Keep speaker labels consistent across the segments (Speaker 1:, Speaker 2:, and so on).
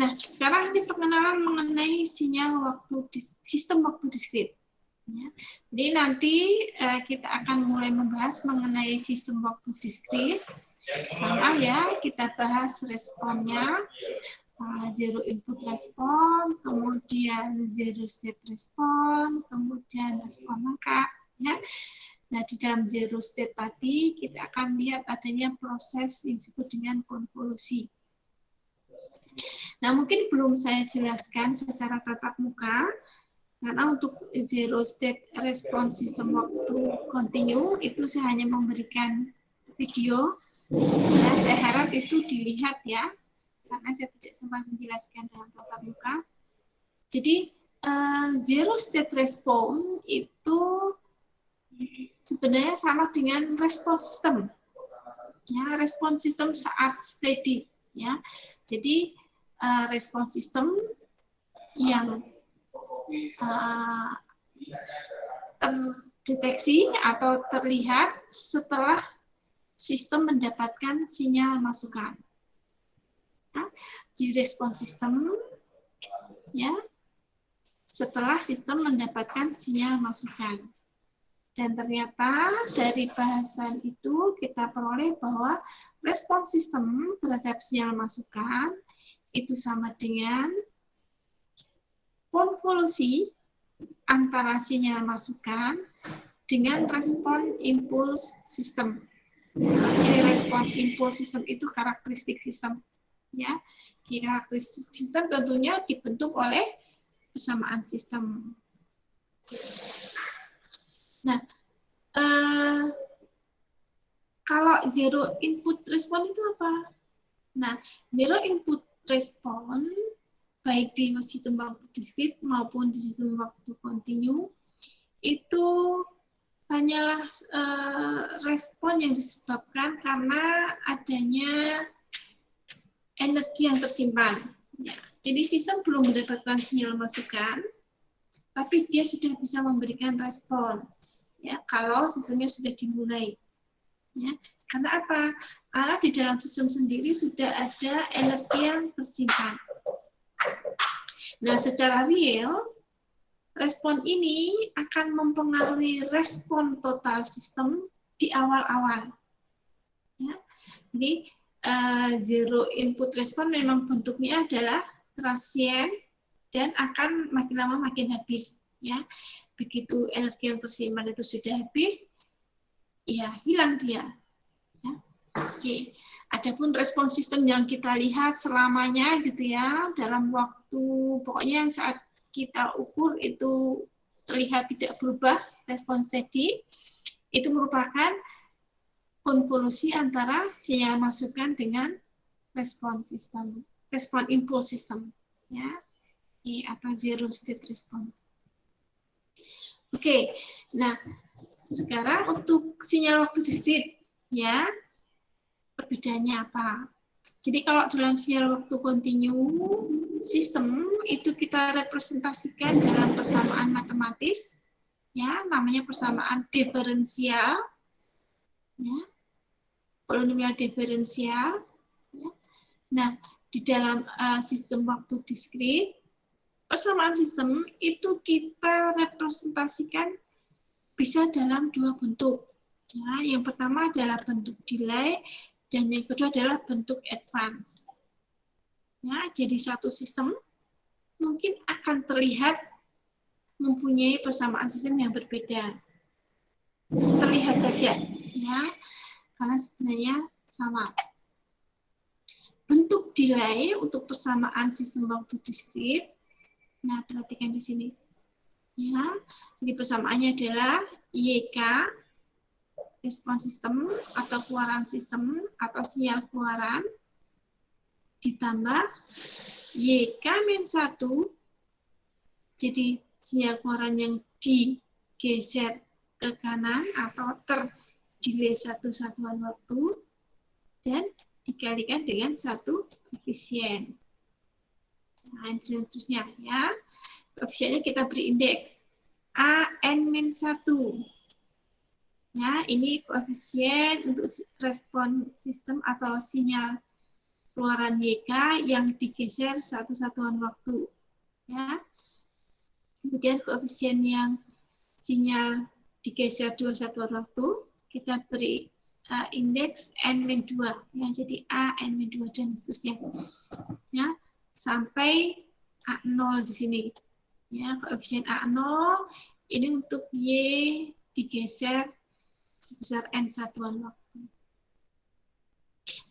Speaker 1: Nah, sekarang ini pengenalan mengenai sistem waktu diskrit. Ya. Jadi nanti kita akan mulai membahas mengenai sistem waktu diskrit. Sama ya, kita bahas responnya, zero input respon, kemudian zero state respon, kemudian respon lengkap. Ya. Nah, di dalam zero state tadi kita akan lihat adanya proses yang disebut dengan konvolusi. Nah, mungkin belum saya jelaskan secara tatap muka, karena untuk zero state response sistem waktu kontinu itu saya hanya memberikan video. Nah, saya harap itu dilihat ya, karena saya tidak sempat menjelaskan dalam tatap muka. Jadi, zero state response itu sebenarnya sama dengan respon sistem. Ya, respon sistem saat steady. Ya, jadi respon sistem yang terdeteksi atau terlihat setelah sistem mendapatkan sinyal masukan. Nah, jadi respon sistem ya setelah sistem mendapatkan sinyal masukan. Dan ternyata dari bahasan itu kita peroleh bahwa respon sistem terhadap sinyal masukan itu sama dengan konvolusi antara sinyal masukan dengan respon impuls sistem. Jadi respon impuls sistem itu karakteristik sistem. Ya, karakteristik sistem tentunya dibentuk oleh persamaan sistem. Nah, kalau zero input respon itu apa? Nah, zero input respon baik di sistem waktu diskrit maupun di sistem waktu kontinu itu hanyalah respon yang disebabkan karena adanya energi yang tersimpan. Ya, jadi sistem belum mendapatkan sinyal masukan, tapi dia sudah bisa memberikan respon. Ya, kalau sistemnya sudah dimulai. Ya, karena apa? Karena di dalam sistem sendiri sudah ada energi yang tersimpan. Nah, secara real, respon ini akan mempengaruhi respon total sistem di awal-awal. Ya, jadi, zero input respon memang bentuknya adalah transient dan akan makin lama makin habis. Ya, begitu energi yang tersimpan itu sudah habis, ya hilang dia. Ya. Oke. Adapun respon sistem yang kita lihat selamanya gitu ya, dalam waktu pokoknya yang saat kita ukur itu terlihat tidak berubah, respon steady, itu merupakan konvolusi antara sinyal masukan dengan respon sistem, respon impuls sistem, ya, atau zero state response. Oke, nah sekarang untuk sinyal waktu diskrit, ya. Perbedaannya apa? Jadi kalau dalam sinyal waktu kontinu sistem itu kita representasikan dalam persamaan matematis, ya, namanya persamaan diferensial, ya, polinomial diferensial. Ya. Nah, di dalam sistem waktu diskrit, persamaan sistem itu kita representasikan bisa dalam dua bentuk. Ya, yang pertama adalah bentuk delay, dan yang kedua adalah bentuk advance. Ya, jadi satu sistem mungkin akan terlihat mempunyai persamaan sistem yang berbeda. Terlihat saja, ya, karena sebenarnya sama. Bentuk delay untuk persamaan sistem waktu diskrit. Nah, perhatikan di sini. Ya, jadi persamaannya adalah YK respon sistem atau keluaran sistem atau sinyal keluaran ditambah YK-1, jadi sinyal keluaran yang digeser ke kanan atau terdelay satu satuan waktu, dan dikalikan dengan satu koefisien. Nah, dan seterusnya ya. Koefisiennya kita beri indeks AN-1. Ya, ini koefisien untuk respon sistem atau sinyal keluaran YK yang digeser satu satuan waktu. Ya. Kemudian koefisien yang sinyal digeser 2 satuan waktu, kita beri indeks N-2. Ya, jadi A, N-2, dan seterusnya. Ya, sampai A0 di sini. Ya, koefisien A0 ini untuk Y digeser sebesar N satuan waktu.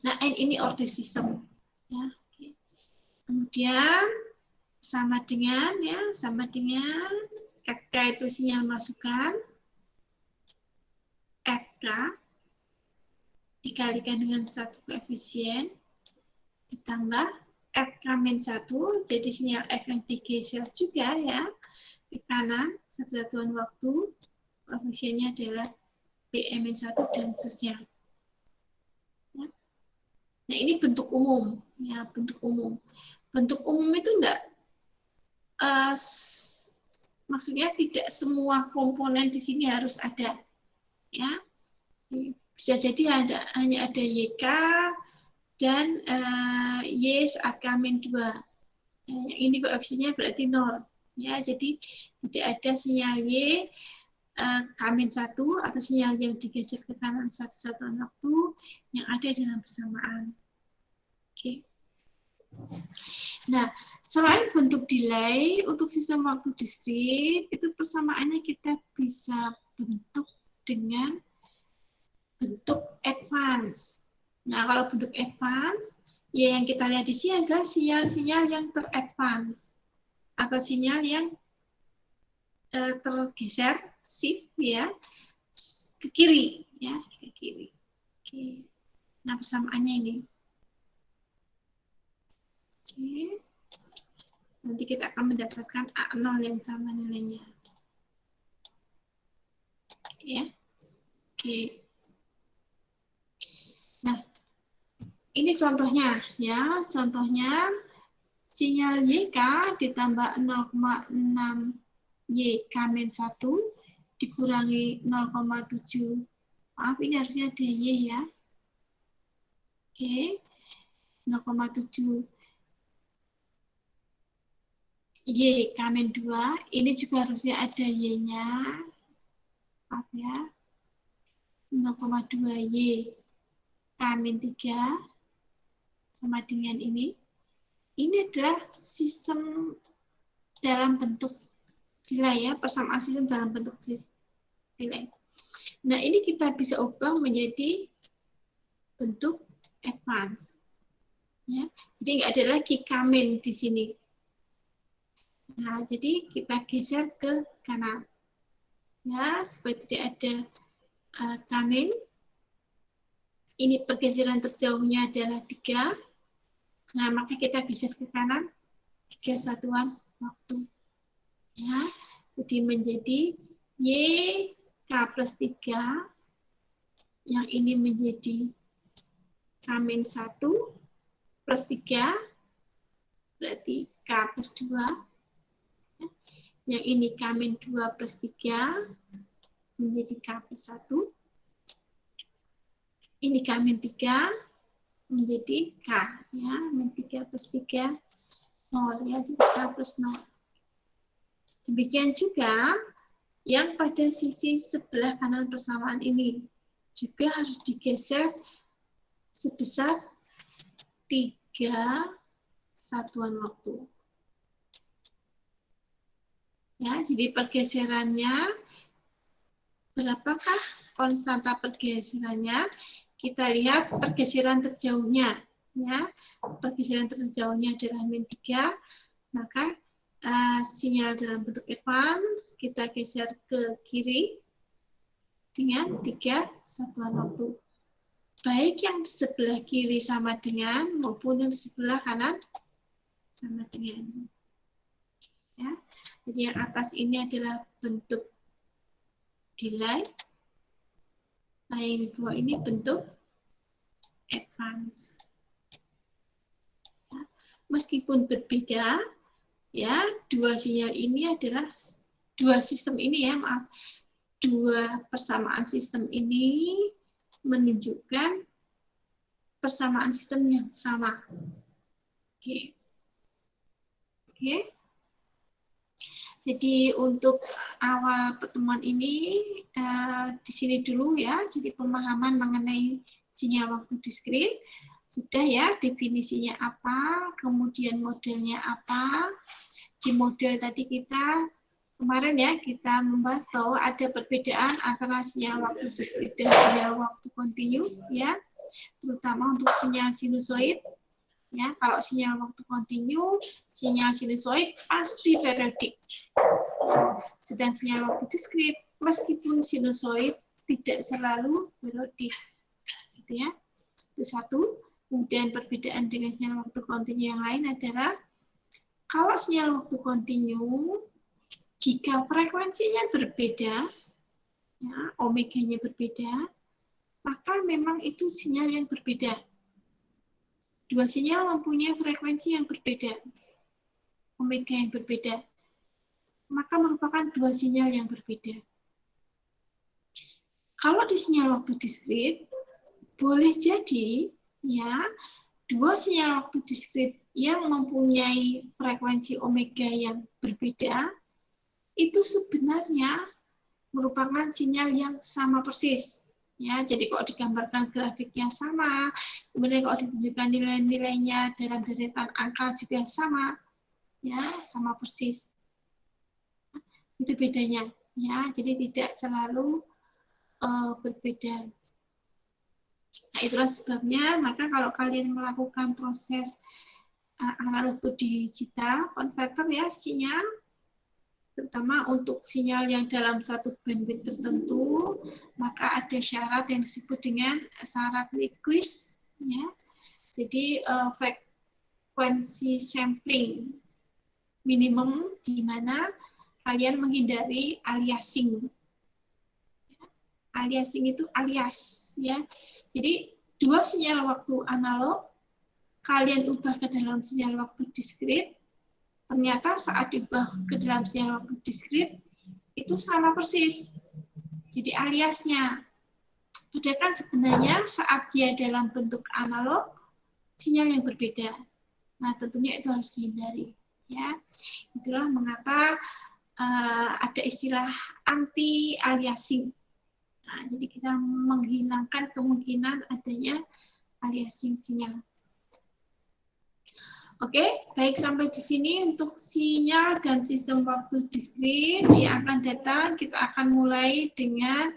Speaker 1: Nah, N ini order system. Ya, oke. Kemudian sama dengan FK itu sinyal masukan, FK dikalikan dengan satu koefisien ditambah FK-1, jadi sinyal F yang digeser juga ya ke kanan satu satuan waktu, koefisiennya adalah PM-1 dan seterusnya. Ya. Nah, ini bentuk umum ya, bentuk umum. Bentuk umum itu enggak maksudnya tidak semua komponen di sini harus ada. Ya. Bisa jadi hanya ada YK dan Y saat K-2. Yang ini koefisiennya berarti 0. Ya, jadi tidak ada sinyal Y K-1 atau sinyal yang digeser ke kanan satu satuan waktu yang ada dalam bersamaan. Oke. Nah, selain bentuk delay, untuk sistem waktu diskrit, itu persamaannya kita bisa bentuk dengan bentuk advance. Nah, kalau bentuk advance, ya yang kita lihat di sini adalah sinyal-sinyal yang teradvance atau sinyal yang tergeser shift ya ke kiri ya, ke kiri. Oke. Nah, persamaannya ini. Oke. Nanti kita akan mendapatkan A0 yang sama nilainya. Ya. Oke. Nah, ini contohnya ya. Contohnya sinyal YK ditambah 0,6 YK-1 dikurangi 0,7. Maaf, ini harusnya ada Y ya. Oke. 0,7 Y K-2, ini juga harusnya ada Y-nya. Maaf ya. 0,2 Y K-3 sama dengan ini. Ini adalah sistem dalam bentuk delay ya, persamaan sistem dalam bentuk delay. Nah, ini kita bisa ubah menjadi bentuk advance. Ya. Jadi nggak ada lagi K-min di sini. Nah, jadi kita geser ke kanan. Ya, supaya tidak ada K-min. Ini pergeseran terjauhnya adalah 3. Nah, maka kita geser ke kanan 3 satuan waktu. Ya, jadi menjadi YK plus 3. Yang ini menjadi K-1 plus 3. Berarti K plus 2. Yang ini K-2 plus 3 menjadi K plus 1. Ini K-3 menjadi K. Ya, min 3 plus 3, 0. Ya, jadi K plus 0. Demikian juga yang pada sisi sebelah kanan persamaan ini juga harus digeser sebesar 3 satuan waktu. Ya, jadi pergeserannya berapakah konstanta pergeserannya? Kita lihat pergeseran terjauhnya. Ya, pergeseran terjauhnya adalah min 3, maka sinyal dalam bentuk advance kita geser ke kiri dengan 3 satuan waktu. Baik yang di sebelah kiri sama dengan maupun yang di sebelah kanan sama dengan. Ya. Jadi yang atas ini adalah bentuk delay. Nah, yang di bawah ini bentuk advance. Ya. Meskipun berbeda, ya, dua sinyal ini adalah dua sistem ini ya, maaf. Dua persamaan sistem ini menunjukkan persamaan sistem yang sama. Oke. Oke. Jadi untuk awal pertemuan ini di sini dulu ya. Jadi pemahaman mengenai sinyal waktu diskrit sudah ya, definisinya apa, kemudian modelnya apa. Di model tadi kita kemarin ya kita membahas bahwa ada perbedaan antara sinyal waktu diskrit dan sinyal waktu kontinu ya, terutama untuk sinyal sinusoid. Ya, kalau sinyal waktu kontinu, sinyal sinusoid pasti periodik. Sedang sinyal waktu diskrit, meskipun sinusoid tidak selalu periodik. Gitu ya. Itu satu. Kemudian perbedaan dengan sinyal waktu kontinu yang lain adalah kalau sinyal waktu kontinu, jika frekuensinya berbeda, ya, omeganya berbeda, maka memang itu sinyal yang berbeda. Dua sinyal mempunyai frekuensi yang berbeda, omega yang berbeda, maka merupakan dua sinyal yang berbeda. Kalau di sinyal waktu diskrit, boleh jadi ya dua sinyal waktu diskrit yang mempunyai frekuensi omega yang berbeda itu sebenarnya merupakan sinyal yang sama persis. Ya, jadi kalau digambarkan grafiknya sama, kemudian kalau ditunjukkan nilai-nilainya dalam deretan angka juga sama, ya sama persis. Itu bedanya, ya. Jadi tidak selalu berbeda. Nah, itulah sebabnya. Maka kalau kalian melakukan proses analog to digital converter ya sinyal, terutama untuk sinyal yang dalam satu bandwidth tertentu, maka ada syarat yang disebut dengan syarat Nyquist, ya. Jadi frekuensi sampling minimum di mana kalian menghindari aliasing. Aliasing itu alias, ya. Jadi dua sinyal waktu analog kalian ubah ke dalam sinyal waktu diskrit. Ternyata saat diubah ke dalam sinyal waktu diskrit, itu sama persis. Jadi aliasnya. Padahal kan sebenarnya saat dia dalam bentuk analog, sinyal yang berbeda. Nah, tentunya itu harus dihindari. Ya. Itulah mengapa ada istilah anti-aliasing. Nah, jadi kita menghilangkan kemungkinan adanya aliasing sinyal. Oke, baik sampai di sini untuk sinyal dan sistem waktu diskrit yang akan datang. Kita akan mulai dengan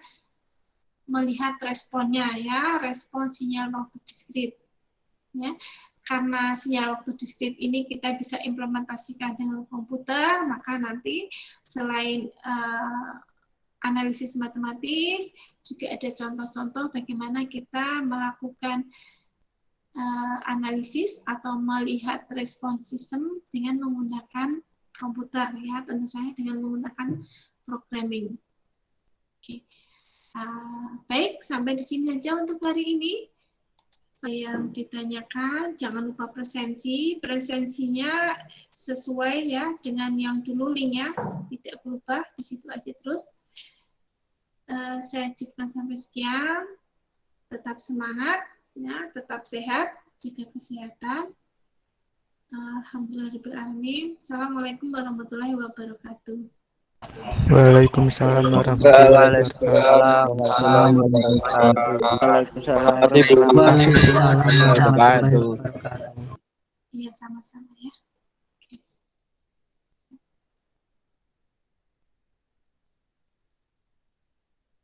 Speaker 1: melihat responnya ya, respon sinyal waktu diskrit. Ya, karena sinyal waktu diskrit ini kita bisa implementasikan dengan komputer, maka nanti selain analisis matematis juga ada contoh-contoh bagaimana kita melakukan analisis atau melihat respon sistem dengan menggunakan komputer ya, tentu saja dengan menggunakan programming. Oke. Baik, sampai di sini aja untuk hari ini. Saya yang ditanyakan, jangan lupa presensinya sesuai ya dengan yang dulu linknya, tidak berubah, di situ aja terus. Saya cukupkan sampai sekian, tetap semangat. Ya, tetap sehat, jaga kesehatan. Alhamdulillahirrahmanirrahim. Assalamualaikum warahmatullahi wabarakatuh.
Speaker 2: Waalaikumsalam warahmatullahi wabarakatuh.
Speaker 3: Waalaikumsalam warahmatullahi wabarakatuh.
Speaker 1: Iya, sama-sama ya.